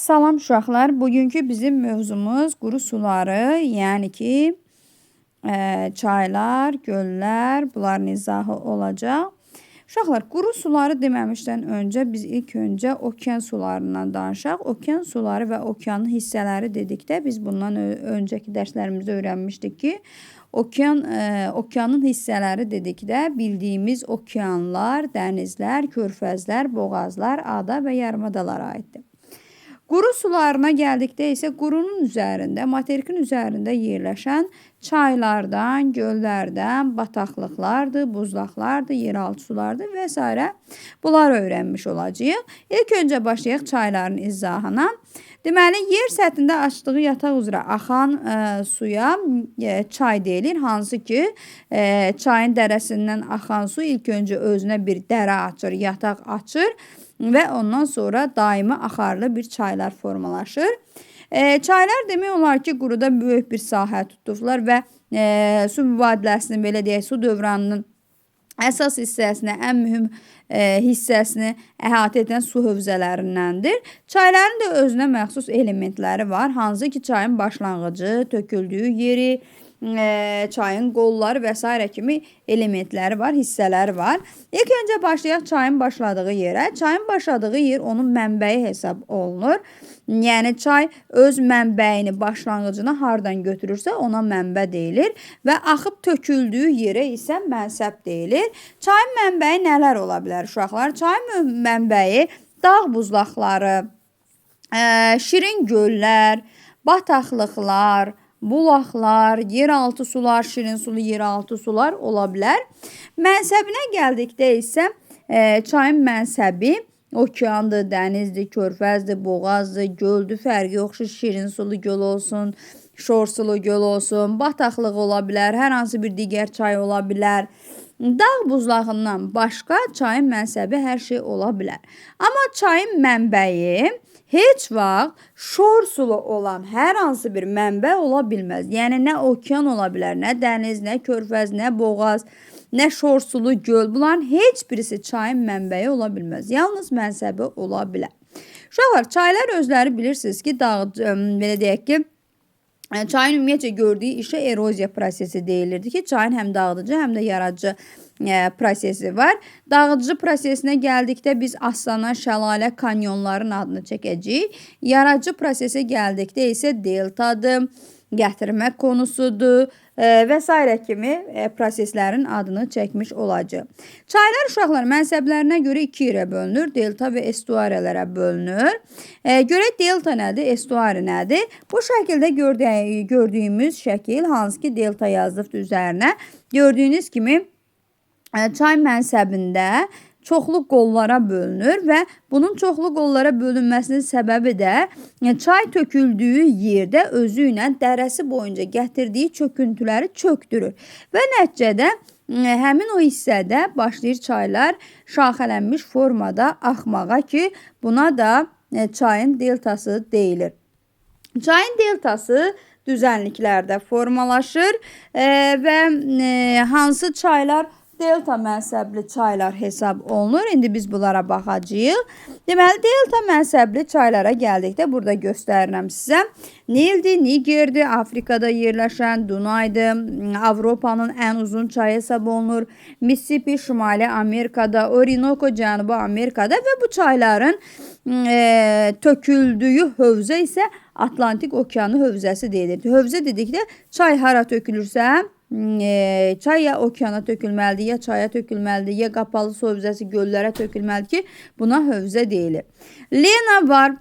Salam uşaqlar. Bugünkü bizim mövzumuz quru suları, yəni ki, çaylar, göllər, bunların izahı olacaq. Uşaqlar, quru suları deməmişdən öncə biz ilk öncə okean sularından danışaq. Okean suları və okeanın hissələri dedikdə biz bundan öncəki dərslərimizdə öyrənmişdik ki, okeanın hissələri dedikdə bildiyimiz okeanlar, dənizlər, körfəzlər, boğazlar, ada və yarımadalara aiddir. Quru sularına gəldikdə isə qurunun üzərində, materikin üzərində yerləşən çaylardan, göllərdən, bataqlıqlardır, buzlaqlardır, yeraltı sulardır və s. Bunları öyrənmiş olacağıq. İlk öncə başlayaq çayların izahına. Deməli, yer səthində açdığı yataq üzrə axan suya çay deyilir. Hansı ki, çayın dərəsindən axan su ilk öncə özünə bir dərə açır, yataq açır və ondan sonra daimi axarlı bir çaylar formalaşır. Çaylar demək olar ki, quruda böyük bir sahə tutublar və su mübadiləsinin, belə deyək, su dövranının əsas hissəsini, ən mühüm hissəsini əhatə edən su hövzələrindəndir. Çayların da özünə məxsus elementləri var. Hansı ki, çayın başlanğıcı, töküldüyü yeri, çayın qolları və s. kimi elementləri var, hissələri var. İlk öncə başlayaq çayın başladığı yerə. Çayın başladığı yer onun mənbəyi hesab olunur. Yəni, çay öz mənbəyini, başlanğıcını hardan götürürsə ona mənbə deyilir və axıb töküldüyü yerə isə mənsəb deyilir. Çayın mənbəyi nələr ola bilər uşaqlar? Çayın mənbəyi dağ buzlaqları, şirin göllər, bataqlıqlar, bulaqlar, yeraltı sular, şirin sulu yeraltı sular ola bilər. Mənsəbinə gəldikdə isə çayın mənsəbi okeandır, dənizdir, körfəzdir, boğazdır, göldür, fərqi yoxdur. Şirin sulu göl olsun, şor sulu göl olsun, bataqlıq ola bilər, hər hansı bir digər çay ola bilər. Dağ buzlağından başqa çayın mənsəbi hər şey ola bilər. Amma çayın mənbəyi heç vaxt şor sulu olan hər hansı bir mənbə ola bilməz. Yəni, nə okean ola bilər, nə dəniz, nə körfəz, nə boğaz, nə şor sulu göl. Bunların heç birisi çayın mənbəyi ola bilməz. Yalnız mənsəbi ola bilər. Uşaqlar, çaylar özləri bilirsiniz ki, belə deyək ki, çayın ümumiyyətcə gördüyü işə eroziya prosesi deyilirdi ki, çayın həm dağıdıcı, həm də yaradıcı prosesi var. Dağıdıcı prosesinə gəldikdə biz aslana, şəlalə, kanyonların adını çəkəcəyik. Yaradıcı prosesə gəldikdə isə deltadır, gətirmə konusudur və s. kimi proseslərin adını çəkmiş olacaq. Çaylar uşaqlar mənsəblərinə görə iki yerə bölünür. Delta və estuariyalara bölünür. Görək delta nədir, estuari nədir? Bu şəkildə gördüyümüz şəkil, hansı ki delta yazılıbdır üzərinə. Gördüyünüz kimi çay mənsəbində çoxlu qollara bölünür və bunun çoxlu qollara bölünməsinin səbəbi də çay töküldüyü yerdə özü ilə dərəsi boyunca gətirdiyi çöküntüləri çöktürür və nəticədə həmin o hissədə başlayır çaylar şaxələnmiş formada axmağa ki, buna da çayın deltası deyilir. Çayın deltası düzənliklərdə formalaşır və hansı çaylar delta mənsəbli çaylar hesab olunur. İndi biz bunlara baxacağıq. Deməli, delta mənsəbli çaylara gəldikdə burada göstərirəm sizə. Nildir, Nigerdir, Afrikada yerləşən, Dunaydır, Avropanın ən uzun çayı hesab olunur. Mississippi Şimali Amerikada, Orinoco Cənubi Amerikada və bu çayların töküldüyü hövzə isə Atlantik Okeanı hövzəsi deyilir. Hövzə dedikdə çay hara tökülürsə, çay ya okeana tökülməlidir, ya çaya tökülməlidir, ya qapalı su hövzəsi göllərə tökülməlidir ki, buna hövzə deyilir. Lena var,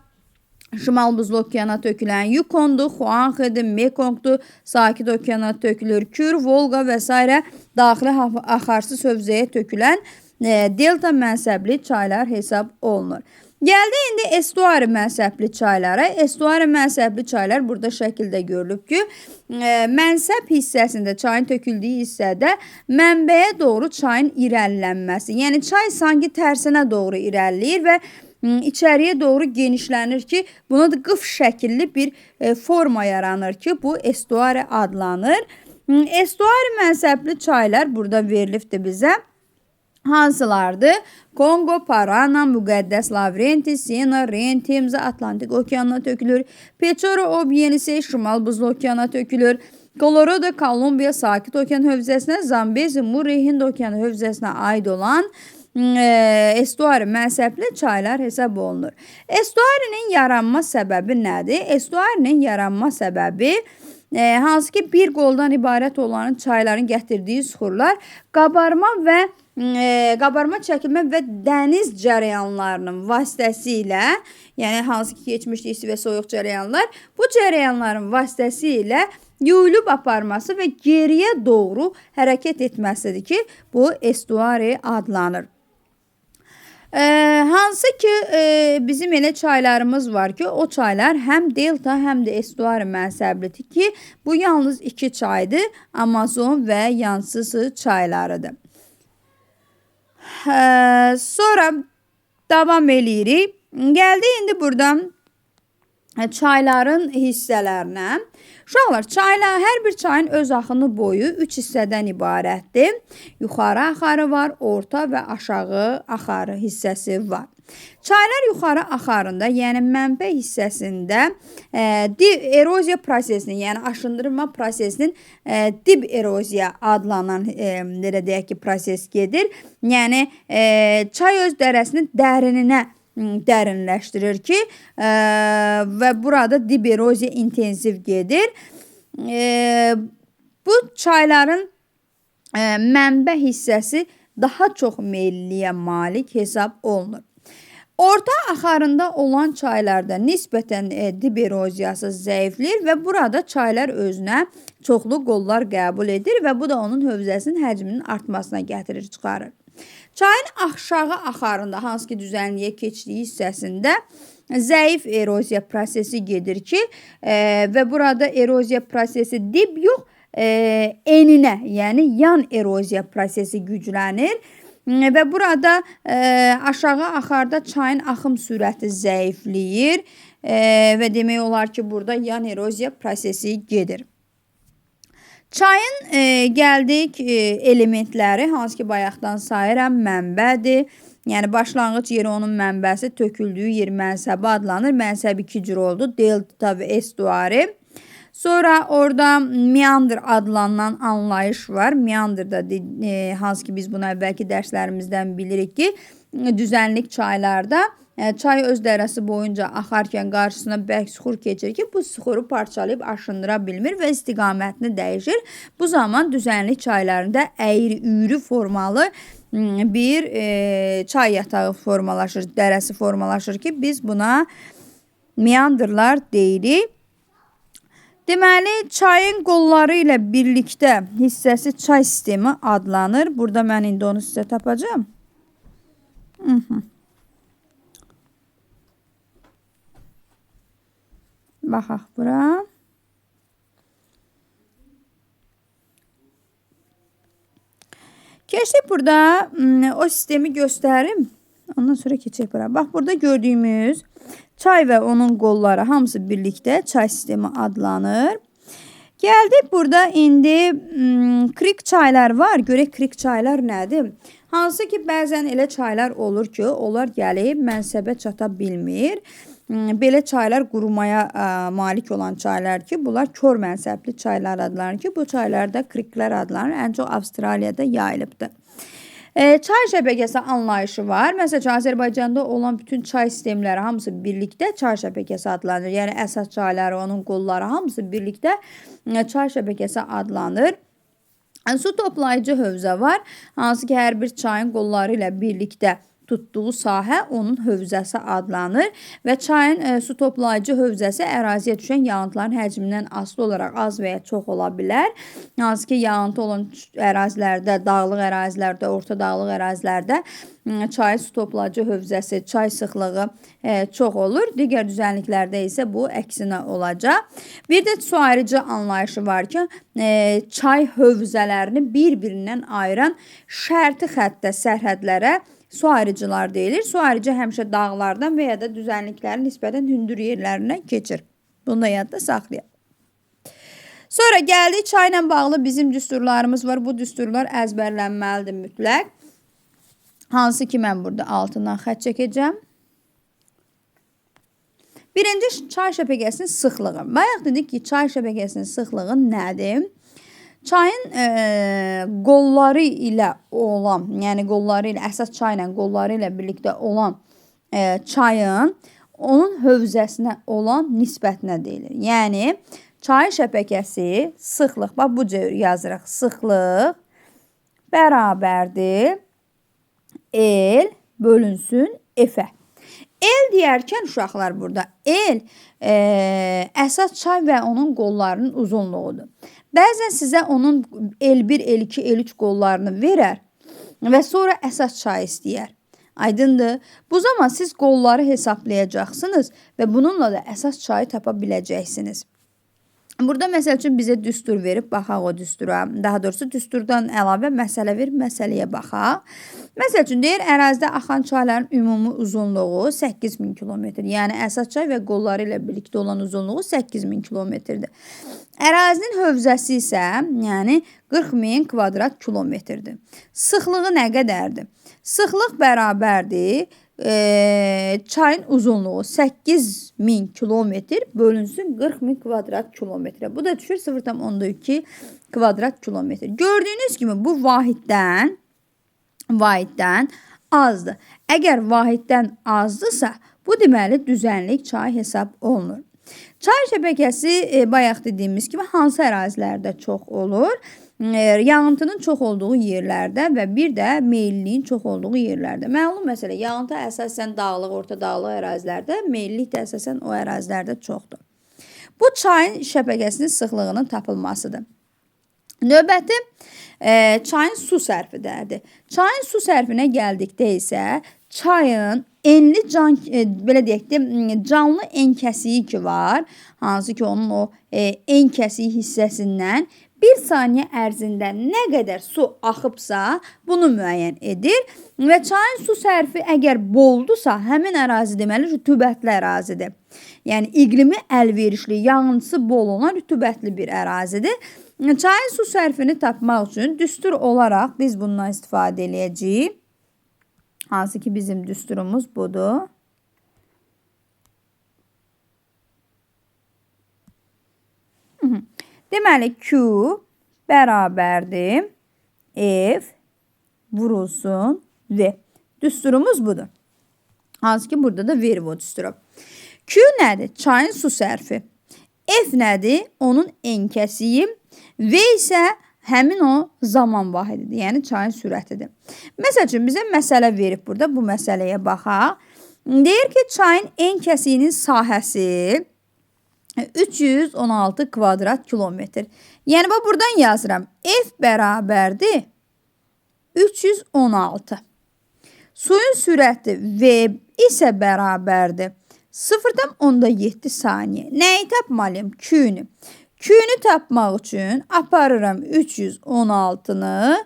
Şimal Buzlu Okeana tökülən, Yukondur, Xuanxedir, Mekongdur, Sakit Okeana tökülür, Kür, Volqa və s. daxili axarsız hövzəyə tökülən delta mənsəbli çaylar hesab olunur. Gəldi indi estuari mənsəbli çaylara. Estuari mənsəbli çaylar burada şəkildə görülüb ki, mənsəb hissəsində, çayın töküldüyü hissədə mənbəyə doğru çayın irəlilənməsi. Yəni, çay sanki tərsinə doğru irəliləyir və içəriyə doğru genişlənir ki, buna da qıf şəkilli bir forma yaranır ki, bu estuari adlanır. Estuari mənsəbli çaylar burada verilibdir bizə. hansılardır? Kongo, Parana, Müqəddəs Lavrenti, Sena, Ren, Temza Atlantik okeanına tökülür. Pechora, Ob, Yenisey, Şimal Buzlu okeana tökülür. Colorado, Kolumbiya, Sakit Okean hövzəsinə, Zambezi, Murray, Hind okeanı hövzəsinə aid olan estuari mənsəbli çaylar hesab olunur. Estuarinin yaranma səbəbi nədir? Estuarinin yaranma səbəbi hansı ki bir qoldan ibarət olan çayların gətirdiyi suxurlar qabarma çəkilmə və dəniz cərəyanlarının vasitəsilə, yəni hansı ki keçmişdə isti və soyuq cərəyanlar, bu cərəyanların vasitəsilə yuyulub aparması və geriyə doğru hərəkət etməsidir ki, bu estuari adlanır. Hansı ki bizim elə çaylarımız var ki, o çaylar həm delta, həm də estuari mənsəblidir ki, bu yalnız iki çaydır, Amazon və Yansısı çaylarıdır. Sonra davam eləyirik. Gəldi indi buradan çayların hissələrinə. Uşaqlar, çaylar, hər bir çayın öz axını boyu 3 hissədən ibarətdir. Yuxarı axarı var, orta və aşağı axarı hissəsi var. Çaylar yuxarı axarında, yəni mənbə hissəsində eroziya prosesinin, yəni aşındırma prosesinin dib eroziya adlanan belə deyək ki, proses gedir. Yəni çay öz dərəsinin dərininə dərinləşdirir ki və burada dib eroziya intensiv gedir. Bu çayların mənbə hissəsi daha çox meyilliyə malik hesab olunur. Orta axarında olan çaylarda nisbətən dib eroziyası zəifləyir və burada çaylar özünə çoxlu qollar qəbul edir və bu da onun hövzəsinin həcminin artmasına gətirir, çıxarır. Çayın aşağı axarında, hansı ki düzənliyə keçdiyi hissəsində zəif eroziya prosesi gedir ki və burada eroziya prosesi dib yox, eninə, yəni yan eroziya prosesi güclənir və burada aşağı axarda çayın axım sürəti zəifləyir və demək olar ki, burada yan eroziya prosesi gedir. Çayın gəldik elementləri, hansı ki bayaqdan sayıram, mənbədir. Yəni başlanğıc yeri onun mənbəsi, töküldüyü yer mənsəbi adlanır. Mənsəb iki cür oldu, delta və estuari. Sonra orada meandr adlanan anlayış var. Meandrda hansı ki biz bunu əvvəlki dərslərimizdən bilirik ki, düzənlik çaylarda çay öz dərəsi boyunca axarkən qarşısına bərk suxur keçir ki, bu suxuru parçalayıb aşındıra bilmir və istiqamətini dəyişir. Bu zaman düzənlik çaylarında əyri-üyrü formalı bir çay yatağı formalaşır, dərəsi formalaşır ki, biz buna meandrlar deyirik. Deməli, çayın qolları ilə birlikdə hissəsi çay sistemi adlanır. Burada mən indi onu sizə tapacağım. Baxaq bura. Keçdik burada o sistemi göstərim. Ondan sonra keçək bura. Bax, burada gördüyümüz çay və onun qolları hamısı birlikdə çay sistemi adlanır. Gəldik burada indi krik çaylar var. Görək krik çaylar nədir? Hansı ki bəzən elə çaylar olur ki, onlar gəlib mənsəbə çata bilmir. Belə çaylar qurumaya malik olan çaylar ki, bunlar kör mənsəbli çaylar adlanır ki, bu çaylarda kriklər adlanır. Ən çox Avstraliyada yayılıbdır. Çay şəbəkəsi anlayışı var. Məsələn, Azərbaycanda olan bütün çay sistemləri hamısı birlikdə çay şəbəkəsi adlanır. Yəni, əsas çayları, onun qolları hamısı birlikdə çay şəbəkəsi adlanır. Su toplayıcı hövzə var. Hansı ki, hər bir çayın qolları ilə birlikdə tutduğu sahə onun hövzəsi adlanır və çayın su toplayıcı hövzəsi əraziyə düşən yağıntıların həcmindən asılı olaraq az və ya çox ola bilər. Hansı ki, yağıntı olan ərazilərdə, dağlıq ərazilərdə, orta dağlıq ərazilərdə çayın su toplayıcı hövzəsi, çay sıxlığı çox olur. Digər düzənliklərdə isə bu əksinə olacaq. Bir də su ayrıcı anlayışı var ki, çay hövzələrini bir-birindən ayıran şərti xəttə, sərhədlərə su ayrıcılar deyilir. Su ayrıcı həmişə dağlardan və ya da düzənliklərin nisbətən hündür yerlərindən keçir. Bunu da yadda saxlayaq. Sonra gəldik çayla bağlı bizim düsturlarımız var. Bu düsturlar əzbərlənməlidir mütləq. Hansı ki mən burada altından xətt çəkəcəm. Birinci çay şəbəkəsinin sıxlığı. Bayaq dedik ki, çay şəbəkəsinin sıxlığı nədir? Çayın qolları ilə olan, yəni qolları ilə, əsas çayla qolları ilə birlikdə olan çayın onun hövzəsinə olan nisbətinə deyilir. Yəni, çay şəbəkəsi sıxlıq, bax bu cür yazırıq, sıxlıq bərabərdir L bölünsün F-ə. El deyərkən uşaqlar burada, el əsas çay və onun qollarının uzunluğudur. Bəzən sizə onun L1, L2, L3 qollarını verər və sonra əsas çay istəyər. Aydındır. Bu zaman siz qolları hesablayacaqsınız və bununla da əsas çayı tapa biləcəksiniz. Burada məsəl üçün bizə düstur verib, baxaq o düstura. Daha doğrusu düsturdan əlavə məsələ verib, məsələyə baxaq. Məsəl üçün deyir, ərazidə axan çayların ümumi uzunluğu 8000 kilometr. Yəni əsas çay və qolları ilə birlikdə olan uzunluğu 8000 kilometrdir. Ərazinin hövzəsi isə, yəni 40000 kvadrat kilometrdir. Sıxlığı nə qədərdir? Sıxlıq bərabərdir çayın uzunluğu 8000 kilometr bölünsün 40000 kvadrat kilometrə. Bu da düşür 0,2 kvadrat kilometr. Gördüyünüz kimi bu vahiddən azdır. Əgər vahiddən azdırsa, bu deməli düzənlik çay hesab olunur. Çay şəbəkəsi bayaq dediyimiz kimi hansı ərazilərdə çox olur? Yağıntının çox olduğu yerlərdə və bir də meyilliyin çox olduğu yerlərdə. Məlum məsələ, yağıntı əsasən dağlıq, orta dağlıq ərazilərdə, meyillik də əsasən o ərazilərdə çoxdur. Bu çayın şəbəkəsinin sıxlığının tapılmasıdır. Növbəti çayın su sərfidədir. Çayın su sərfinə gəldikdə isə çayın enli belə deyək də, canlı enkəsiyi ki var, hansı ki onun o enkəsiyi hissəsindən 1 saniyə ərzində nə qədər su axıbsa, bunu müəyyən edir və çayın su sərfi əgər boldusa, həmin ərazi deməli rütubətli ərazidir. Yəni, iqlimi əlverişli, yağıntısı bol olan rütubətli bir ərazidir. Çayın su sərfini tapmaq üçün düstur olaraq biz bundan istifadə edəcəyik. Hansı ki bizim düsturumuz budur. Deməli, Q bərabərdir F vurulsun V. Düsturumuz budur. Hansı ki, burada da verir o düsturu. Q nədir? Çayın su sərfi. F nədir? Onun enkəsiyi. V isə həmin o zaman vahididir. Yəni, çayın sürətidir. Məsəl üçün, bizə məsələ verib burada. Bu məsələyə baxaq. Deyir ki, çayın enkəsiyinin sahəsi 316 kvadrat kilometr. Yəni, buradan yazıram. F bərabərdir 316. Suyun sürəti V isə bərabərdir 0,7 saniyə. Nəyi tapmalıyım? Q-nü. Q-nü tapmaq üçün aparıram 316-nı,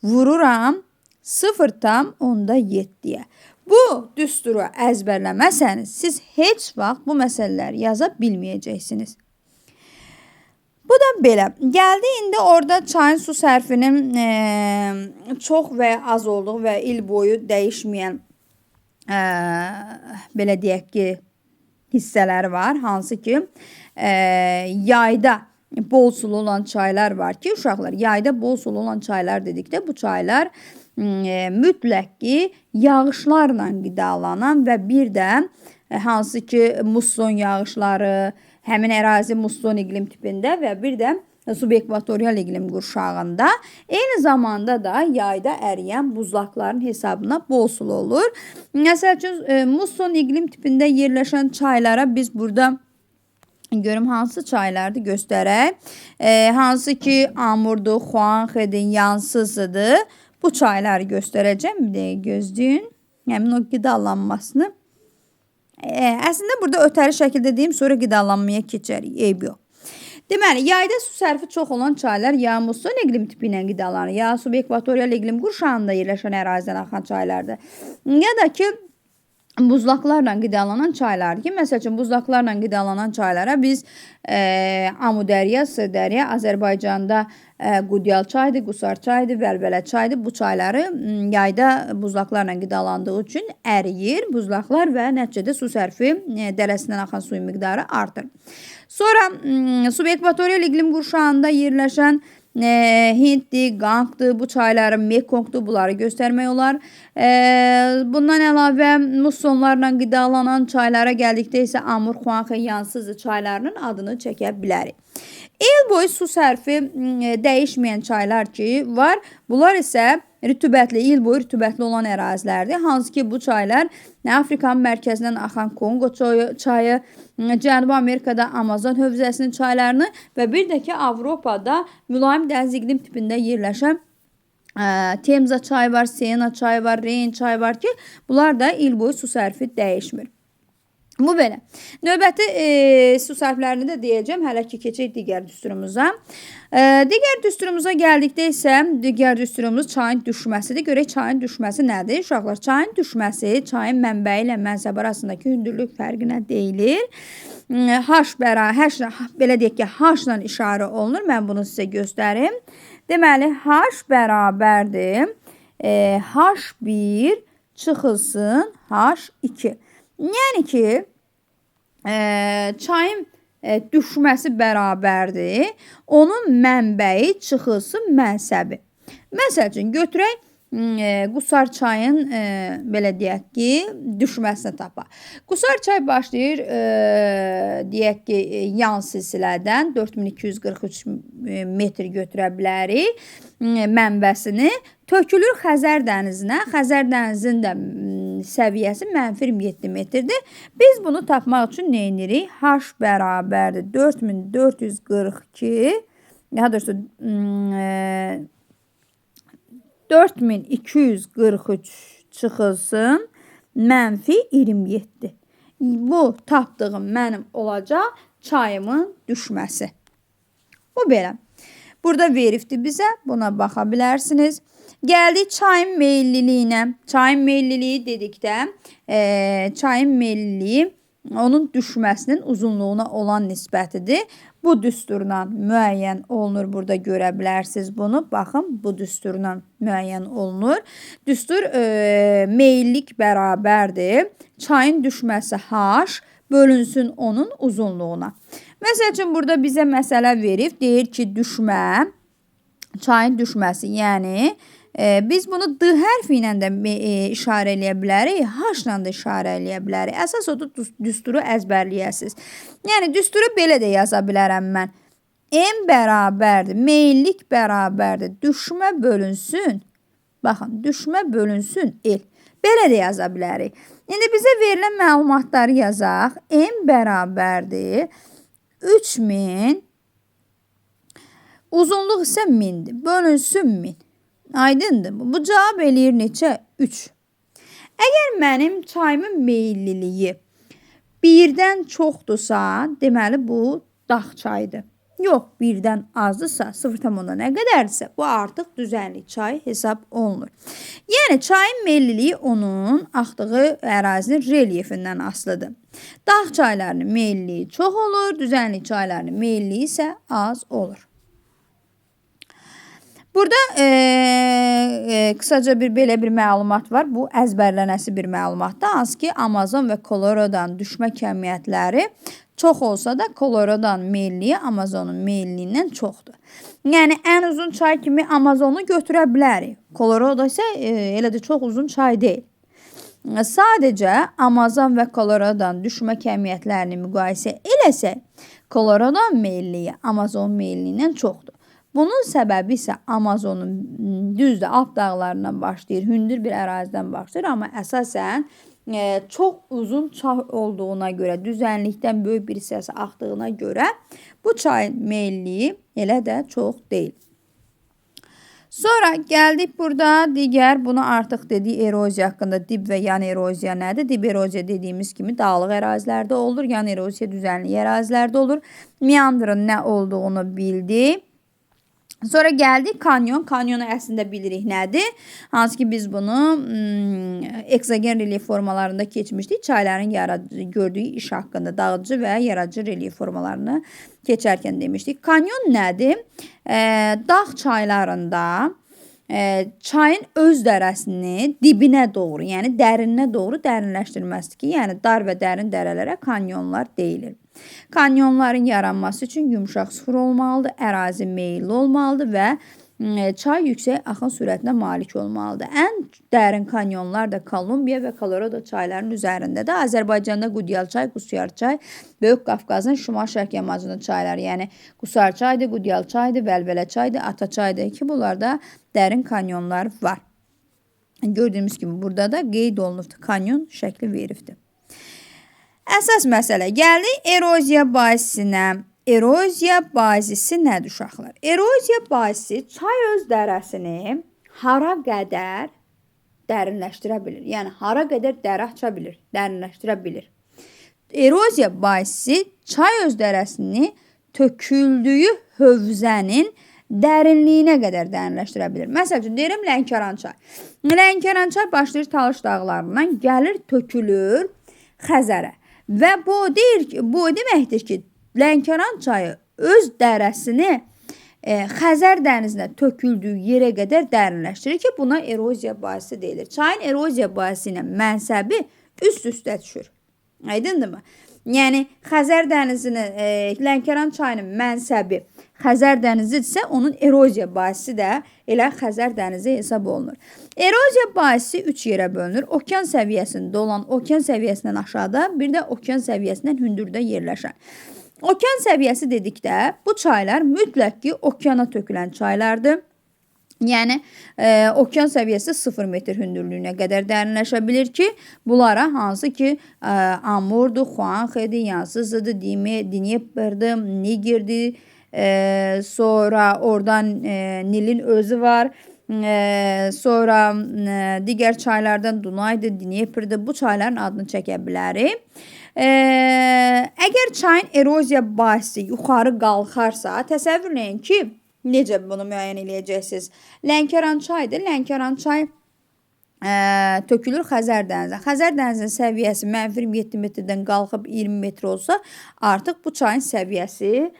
vururam 0,7-yə. Bu düsturu əzbərləməsəniz, siz heç vaxt bu məsələləri yaza bilməyəcəksiniz. Bu da belə. Gəldi indi orada çayın su sərfinin çox və az olduğu və il boyu dəyişməyən belə deyək ki, hissələri var. Hansı ki, yayda bol sulu olan çaylar var ki, uşaqlar, yayda bol sulu olan çaylar dedikdə bu çaylar mütləq ki, yağışlarla qidalanan və bir də hansı ki, musson yağışları, həmin ərazi musson iqlim tipində və bir də subekvatorial iqlim qurşağında, eyni zamanda da yayda əriyən buzlaqların hesabına bol sulu olur. Məsəl üçün, musson iqlim tipində yerləşən çaylara biz burada görüm hansı çaylardır göstərək. Hansı ki, Amurdur, Xuanxedir, Yansızıdır. Bu çayları göstərəcəm. Bir də gözləyin. Həmin o qidalanmasını. Əslində, burada ötəri şəkildə deyim, sonra qidalanmaya keçərik. Eyb yox. Deməli, yayda su sərfi çox olan çaylar ya musson iqlim tipi ilə qidalanır, ya subekvatorial iqlim qurşağında yerləşən ərazidən axan çaylardır. Ya da ki, buzlaqlarla qidalanan çaylardır ki, məsəl üçün buzlaqlarla qidalanan çaylara biz Amudərya, Sırdərya, Azərbaycanda Qudyal çaydır, Qusar çaydır, Vəlvələ çaydır. Bu çayları yayda buzlaqlarla qidalandığı üçün əriyir buzlaqlar və nəticədə su sərfi dərəsindən axan suyun miqdarı artır. Sonra subekvatorial iqlim qurşağında yerləşən Hinddir, Qanqdır, bu çayları Mekongdur, bunları göstərmək olar. Bundan əlavə mussonlarla qidalanan çaylara gəldikdə isə Amur, Xuanxe, Yansızı çaylarının adını çəkə bilərik. Il boyu su sərfi dəyişməyən çaylar ki var, bunlar isə rütubətli, il boyu rütubətli olan ərazilərdir. Hansı ki bu çaylar Afrikanın mərkəzindən axan Kongo çayı, Cənubi Amerikada Amazon hövzəsinin çaylarını və bir də ki Avropada mülayim dəniz iqlim tipində yerləşən Temza çayı var, Sena çayı var, Reyn çayı var ki, bunlar da il boyu su sərfi dəyişmir. Bu belə. Növbəti su sərflərini də deyəcəm. Hələ ki keçək digər düsturumuza. Digər düsturumuza gəldikdə isə digər düsturumuz çayın düşməsidir. Görək çayın düşməsi nədir? Uşaqlar, çayın düşməsi çayın mənbəyi ilə mənsəbi arasındakı hündürlük fərqinə deyilir. Belə deyək ki, H-la işarə olunur. Mən bunu sizə göstərim. Deməli, H bərabərdir. H1 çıxılsın H2. Yəni ki, çayın düşməsi bərabərdir. Onun mənbəyi çıxılsın mənsəbi. Məsəl üçün, götürək Qusar çayın belə deyək ki, düşməsini tapaq. Qusar çay başlayır deyək ki, yan silsilədən 4243 metr götürə bilərik mənbəsini. Tökülür Xəzər dənizinə. Xəzər dənizinin də səviyyəsi -27 metrdir. Biz bunu tapmaq üçün nə edirik? H bərabərdir 4442, daha doğrusu 4243 çıxılsın -27. Bu tapdığım mənim olacaq çayımın düşməsi. Bu belə. Burada verifdir bizə. Buna baxa bilərsiniz. Gəldik çayın meyilliliyinə. Çayın meyilliliyi dedikdə çayın meyilliliyi onun düşməsinin uzunluğuna olan nisbətidir. Bu düsturla müəyyən olunur. Burada görə bilərsiniz bunu. Baxın, bu düsturla müəyyən olunur. Düstur meyillik bərabərdir. Çayın düşməsi H bölünsün onun uzunluğuna. Məsəl üçün, burada bizə məsələ verib. Deyir ki, düşmə, çayın düşməsi, yəni biz bunu D hərfi ilə də işarə eləyə bilərik, H ilə də işarə eləyə bilərik. Əsas odur düsturu əzbərləyəsiniz. Yəni, düsturu belə də yaza bilərəm mən. M bərabərdir, meyillik bərabərdir, düşmə bölünsün. Baxın, düşmə bölünsün el. Belə də yaza bilərik. İndi bizə verilən məlumatları yazaq. M bərabərdir 3000, uzunluq isə 1000'dir. Bölünsün 1000. Aydındır. Bu cavab eləyir neçə? 3. Əgər mənim çayımın meyilliliyi 1-dən çoxdursa, deməli bu dağ çayıdır. Yox, 1-dən azdırsa, 0,10 nə qədərdirsə, bu artıq düzənlik çay hesab olunur. Yəni, çayın meyilliliyi onun axdığı ərazinin relyefindən asılıdır. Dağ çaylarının meyilliliyi çox olur, düzənlik çaylarının meyilliliyi isə az olur. Burada qısaca belə bir məlumat var. Bu əzbərlənəsi bir məlumatdır. Hansı ki, Amazon və Colorado'dan düşmə kəmiyyətləri çox olsa da Colorado'nun meyilliyi Amazonun meyilliyindən çoxdur. Yəni, ən uzun çay kimi Amazonu götürə bilərik. Colorado isə elə də çox uzun çay deyil. Sadəcə Amazon və Colorado'dan düşmə kəmiyyətlərini müqayisə eləsək, Colorado'nun meyilliyi Amazon meyilliyindən çoxdur. Bunun səbəbi isə Amazonun düzdür, alt dağlarından başlayır, hündür bir ərazidən başlayır, amma əsasən çox uzun çay olduğuna görə, düzənlikdən böyük bir hissəsi axdığına görə bu çayın meyilliyi elə də çox deyil. Sonra gəldik burada digər, bunu artıq dedik eroziya haqqında. Dib və yan eroziya nədir? Dib eroziya dediyimiz kimi dağlıq ərazilərdə olur, yan eroziya düzənlik ərazilərdə olur. Meandrın nə olduğunu bildik. Sonra gəldik kanyon. Kanyonu əslində bilirik nədir? Hansı ki biz bunu eksogen relyef formalarında keçmişdik. Çayların gördüyü iş haqqında dağıdıcı və yaradıcı relyef formalarını keçərkən demişdik. Kanyon nədir? Dağ çaylarında çayın öz dərəsini dibinə doğru, yəni dərinə doğru dərinləşdirməsidir ki, yəni dar və dərin dərələrə kanyonlar deyilir. Kanyonların yaranması üçün yumşaq sıxır olmalıdır, ərazi meyilli olmalıdır və çay yüksək axın sürətinə malik olmalıdır. Ən dərin kanyonlar da Kolumbiya və Colorado çaylarının üzərindədir. Azərbaycanda Qudyal çay, Qusar çay, Böyük Qafqazın şimal-şərq yamacının çayları, yəni Qusar çaydır, Qudyal çaydır, Vəlvələ çaydır, Ata çaydır ki, bunlarda dərin kanyonlar var. Gördüyümüz kimi burada da qeyd olunubdur, kanyon şəkli veribdir. Əsas məsələ gəldik eroziya baisinə. Eroziya baisi nədir uşaqlar? Eroziya baisi çay öz dərəsini hara qədər dərinləşdirə bilir. Yəni hara qədər dərə aça bilir, dərinləşdirə bilir. Eroziya baisi çay öz dərəsini töküldüyü hövzənin dərinliyinə qədər dərinləşdirə bilir. Məsəl üçün deyirəm Lənkəran çay. Lənkəran çay başlayır Talış dağlarından, gəlir tökülür Xəzərə. Və bu deməkdir ki, Lənkəran çayı öz dərəsini Xəzər dənizinə töküldüyü yerə qədər dərinləşdirir ki, buna eroziya baisi deyilir. Çayın eroziya baisi ilə mənsəbi üst-üstə düşür. Aydındırmı? Yəni Xəzər dənizinin, Lənkəran çayının mənsəbi Xəzər dənizidirsə, onun eroziya baisi də elə Xəzər dənizi hesab olunur. Eroziya baisi 3 yerə bölünür. Okean səviyyəsində olan, okean səviyyəsindən aşağıda, bir də okean səviyyəsindən hündürdə yerləşən. Okean səviyyəsi dedikdə bu çaylar mütləq ki, okeana tökülən çaylardır. Yəni, okean səviyyəsi 0 metr hündürlüyünə qədər dərinləşə bilir ki, bunlara hansı ki, Amurdur, Xuanxedir, Yansızıdır, Dnyeprdir, Nigerdir, sonra oradan Nilin özü var, sonra digər çaylardan Dunaydır, Dnyeprdir, bu çayların adını çəkə bilərik. Əgər çayın eroziya baisi yuxarı qalxarsa, təsəvvürləyin ki, necə bunu müəyyən eləyəcəksiniz? Lənkəran çaydır. Lənkəran çay tökülür Xəzər dənizə. Xəzər dənizinin səviyyəsi -7 metrdən qalxıb 20 metr olsa, artıq bu çayın səviyyəsi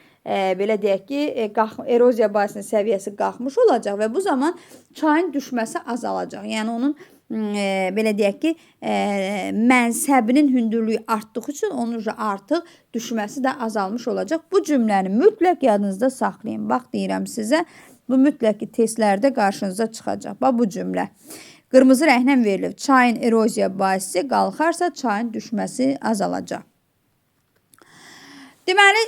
belə deyək ki, eroziya baisinin səviyyəsi qalxmış olacaq və bu zaman çayın düşməsi azalacaq. Yəni onun belə deyək ki, mənsəbinin hündürlüyü artdığı üçün onun artıq düşməsi də azalmış olacaq. Bu cümləni mütləq yadınızda saxlayın. Bax, deyirəm sizə, bu mütləq ki, testlərdə qarşınıza çıxacaq. Bax, bu cümlə. Qırmızı rənglə verilib. Çayın eroziya baisi qalxarsa, çayın düşməsi azalacaq. Deməli,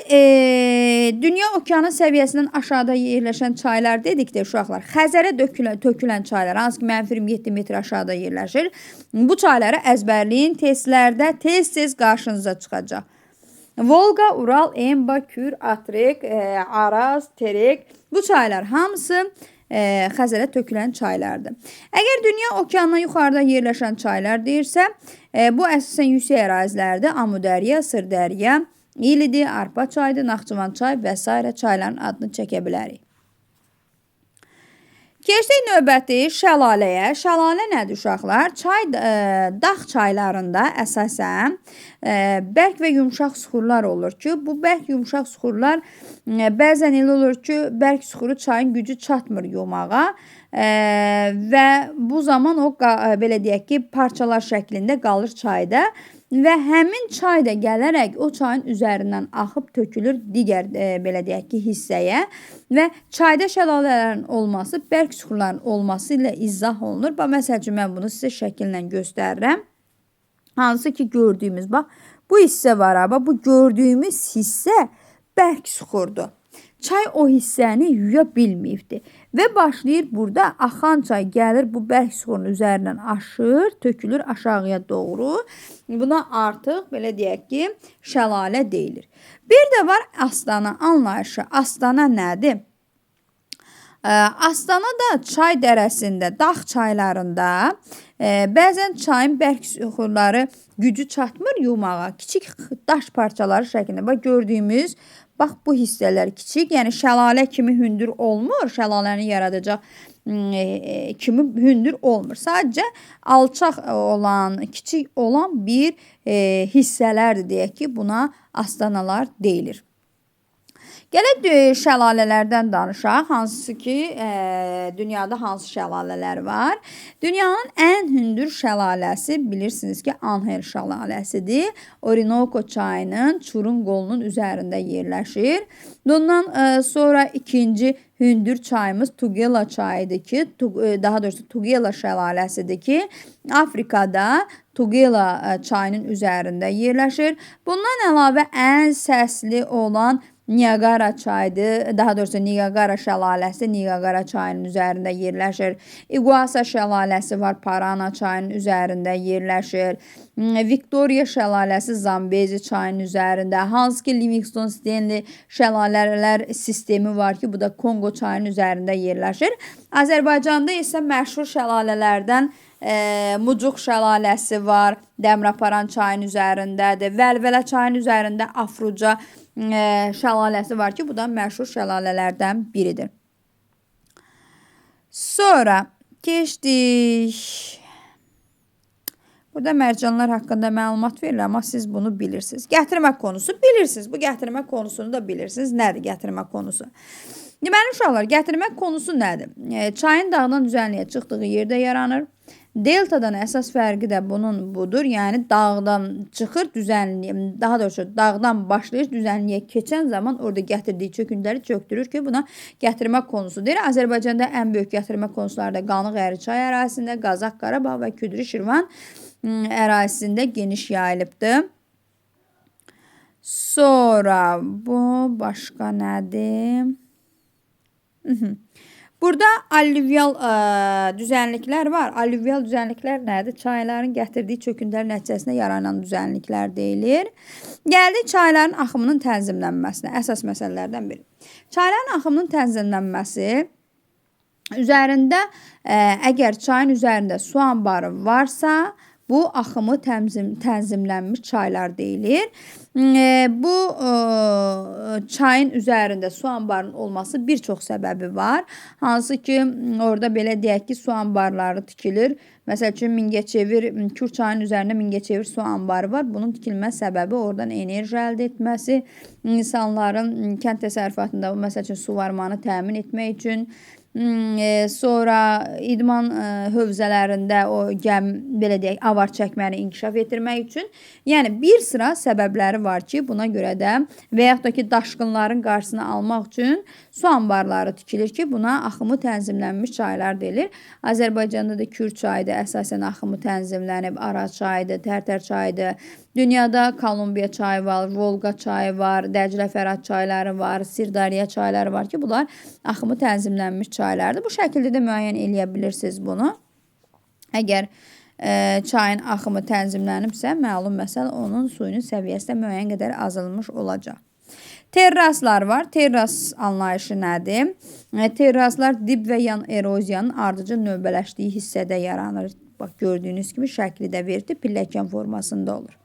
dünya okeanı səviyyəsindən aşağıda yerləşən çaylar dedikdə uşaqlar, Xəzərə tökülən çaylar, hansı ki, -7 metr aşağıda yerləşir. Bu çayları əzbərləyin, testlərdə tez-tez qarşınıza çıxacaq. Volqa, Ural, Emba, Kür, Atrek, Araz, Terek, bu çaylar hamısı Xəzərə tökülən çaylardır. Əgər dünya okeanına yuxarıda yerləşən çaylar deyirsə, bu əsasən yüksək ərazilərdir. Amudərya, Sırdərya, İlidir, Arpa çaydır, Naxçıvan çay və s. çayların adını çəkə bilərik. Keçdik növbəti şəlaləyə. Şəlalə nədir uşaqlar? Dağ çaylarında əsasən bərk və yumşaq suxurlar olur ki, bu bərk yumşaq suxurlar bəzən elə olur ki, bərk suxuru çayın gücü çatmır yumağa və bu zaman o belə deyək ki, parçalar şəklində qalır çayda. Və həmin çay da gələrək o çayın üzərindən axıb tökülür digər belə deyək ki, hissəyə və çayda şəlalələrin olması bərk suxurların olması ilə izah olunur. Məsəl üçün, mən bunu sizə şəkillə göstərirəm. Hansı ki, gördüyümüz, bax, bu hissə var, bu gördüyümüz hissə bərk suxurdur. Çay o hissəni yuya bilməyibdir və başlayır burada axan çay gəlir bu bərk suxurun üzərindən aşır, tökülür aşağıya doğru. Buna artıq belə deyək ki, şəlalə deyilir. Bir də var astana anlayışı. Astana nədir? Astana da çay dərəsində, dağ çaylarında Bəzən çayın bərk süxurları gücü çatmır yumağa. Kiçik daş parçaları şəklində. Bax gördüyümüz, bax bu hissələr kiçik, yəni şəlalə kimi hündür olmur. Şəlaləni yaradacaq kimi hündür olmur. Sadəcə alçaq olan, kiçik olan bir hissələrdir deyək ki, buna astanalar deyilir. Gələk şəlalələrdən danışaq. Hansı ki, dünyada hansı şəlalələr var? Dünyanın ən hündür şəlaləsi bilirsiniz ki, Anhel şəlaləsidir. Orinoco çayının Çurun qolunun üzərində yerləşir. Bundan sonra ikinci hündür çayımız Tugela çayıdır ki, daha doğrusu Tugela şəlaləsidir ki, Afrikada Tugela çayının üzərində yerləşir. Bundan əlavə ən səsli olan Niagara çayıdır. Daha doğrusu Niagara şəlaləsi Niagara çayının üzərində yerləşir. Iguaça şəlaləsi var, Parana çayının üzərində yerləşir. Victoria şəlaləsi Zambezi çayının üzərində. Hansı ki, Livingston Stanley şəlalələr sistemi var ki, bu da Kongo çayının üzərində yerləşir. Azərbaycanda isə məşhur şəlalələrdən Mucuq şəlaləsi var, Dəmraparan çayının üzərindədir. Vəlvələ çayının üzərində Afruca şəlaləsi var ki, bu da məşhur şəlalələrdən biridir. Sonra keçdik. Burada mərcanlar haqqında məlumat verilir, amma siz bunu bilirsiniz. Gətirmə konusu bilirsiniz. Bu gətirmə konusunu da bilirsiniz. Nədir gətirmə konusu? Deməli uşaqlar, gətirmə konusu nədir? Çayın dağdan düzənliyə çıxdığı yerdə yaranır. Deltadan əsas fərqi də bunun budur. Yəni dağdan çıxır düzənliyə, daha doğrusu dağdan başlayır düzənliyə keçən zaman orada gətirdiyi çöküntüləri çöktürür ki, buna gətirmə konusu deyir. Azərbaycanda ən böyük gətirmə konusuları da Qanıq Əri çay ərazisində, Qazax, Qarabağ və Küdri Şirvan ərazisində geniş yayılıbdır. Sonra bu başqa nədir? Burada allüvyal düzənliklər var. Allüvyal düzənliklər nədir? Çayların gətirdiyi çöküntülər nəticəsində yaranan düzənliklər deyilir. Gəldik çayların axımının tənzimlənməsinə. Əsas məsələlərdən biri. Çayların axımının tənzimlənməsi üzərində, əgər çayın üzərində su anbarı varsa, bu axımı tənzimlənmiş çaylar deyilir. Bu çayın üzərində su anbarının olması bir çox səbəbi var. Hansı ki, orada belə deyək ki, su anbarları tikilir. Məsəl üçün, Mingəçevir, Kür çayının üzərində Mingəçevir su anbarı var. Bunun tikilmə səbəbi oradan enerji əldə etməsi, insanların kənd təsərrüfatında, məsəl üçün, su varmanı təmin etmək üçün, sonra idman hövzələrində o belə deyək, avar çəkməni inkişaf etdirmək üçün. Yəni, bir sıra səbəbləri var ki, buna görə də və yaxud da ki, daşqınların qarşısını almaq üçün su anbarları tikilir ki, buna axımı tənzimlənmiş çaylar deyilir. Azərbaycanda da Kür çayıdır, əsasən axımı tənzimlənib, Araz çayıdır, Tərtər çayıdır. Dünyada Kolumbiya çayı var, Volqa çayı var, Dəclə Fərat çayları var, Sirdarya çayları var ki, bunlar axımı tənzimlənmiş çaylardır. Bu şəkildə də müəyyən eləyə bilirsiniz bunu. Əgər çayın axımı tənzimlənibsə, məlum məsələ onun suyunun səviyyəsi də müəyyən qədər azalmış olacaq. Terraslar var. Terras anlayışı nədir? Terraslar dib və yan eroziyanın ardıcıl növbələşdiyi hissədə yaranır. Bax, gördüyünüz kimi şəkli də verdi, pilləkən formasında olur.